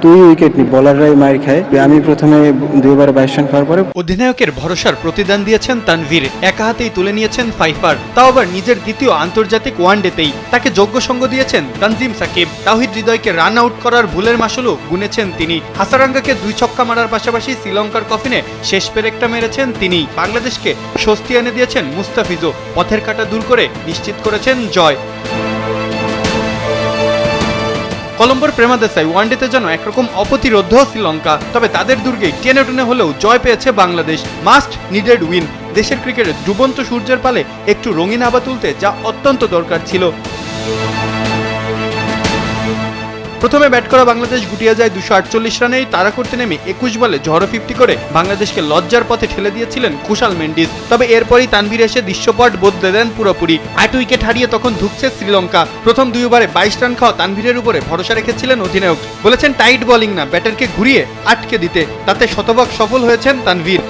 2 wicket নি, বোলাররাই মার খায়। আমি প্রথমে 2 ওভারে 22 রান খাওয়ার পরে অধিনায়কের ভরসার প্রতিদান দিয়েছেন তানভীর, একা হাতেই তুলে নিয়েছেন 5 বার, তাও আবার নিজের দ্বিতীয় আন্তর্জাতিক ওয়ানডেতেই। তাকে যোগ্য সঙ্গ দিয়েছেন তানজিম সাকিব। তাওহিদ হৃদয়কে রান আউট করার ভুলের মাসুলও গুনেছেন তিনি। হাসারাঙ্গাকে 2 ছক্কা মারার পাশাপাশি শ্রীলঙ্কার কফিনে শেষ পেরেকটা মেরেছেন তিনি। বাংলাদেশকে স্বস্তি এনে দিয়েছেন মুস্তাফিজও, পথের কাঁটা দূর করে নিশ্চিত করেছেন জয়। কলম্বোর প্রেমাদেসাই ওয়ানডেতে যেন একরকম অপ্রতিরোধ্য শ্রীলঙ্কা, তবে তাদের দুর্গেই টেনে টেনে হলেও জয় পেয়েছে বাংলাদেশ। Must needed win. দেশের ক্রিকেটের ডুবন্ত সূর্যের পালে একটু রঙিন আভা তুলতে যা অত্যন্ত দরকার ছিল। প্রথমে ব্যাট করা বাংলাদেশ গুটিয়ে যায় 248 রানেই। তাড়া করতে নেমে 21 বলে ঝড়ো 50 করে বাংলাদেশকে লজ্জার পথে ঠেলে দিয়েছিলেন খুশাল মেন্ডিস। তবে এরপরই তানভীর এসে দৃশ্যপট বদলে দেন পুরোপুরি। 8 উইকেট হারিয়ে তখন ধুঁকছে শ্রীলঙ্কা। প্রথম 2 ওভারে 22 রান খাওয়া তানভীরের উপরে ভরসা রেখেছিলেন অধিনায়ক। বলেছেন টাইট বোলিং না, ব্যাটারকে ঘুরিয়ে আটকে দিতে। তাতে শতভাগ সফল হয়েছেন তানভীর।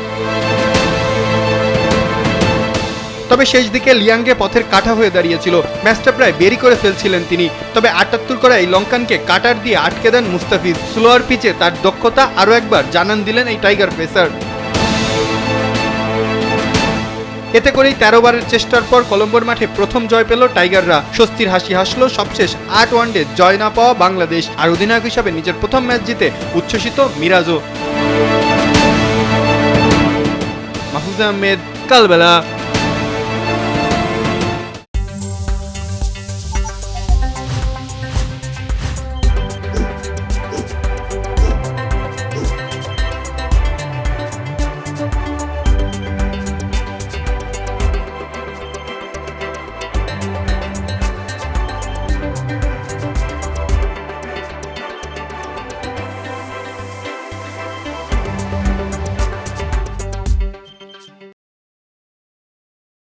তবে শেষ দিকে লিয়াঙ্গে পথের কাঁটা হয়ে দাঁড়িয়েছিল। ম্যাচটা প্রায় বেরি করে ফেলছিলেন তিনি। তবে 78 করা এই লঙ্কানকে কাটার দিয়ে আটকে দেন মুস্তাফিজ। স্লোয়ার পিচে তার দক্ষতা আরও একবার জানান দিলেন এই টাইগার পেসার। এতে করেই 13 বারের চেষ্টার পর কলম্বোর মাঠে প্রথম জয় পেল টাইগাররা। স্বস্তির হাসি হাসলো সবশেষ 8 ওয়ানডে জয় না পাওয়া বাংলাদেশ। আর অধিনায়ক হিসাবে নিজের প্রথম ম্যাচ জিতে উচ্ছ্বসিত মিরাজও। মাহফুজ আহমেদ, কালবেলা।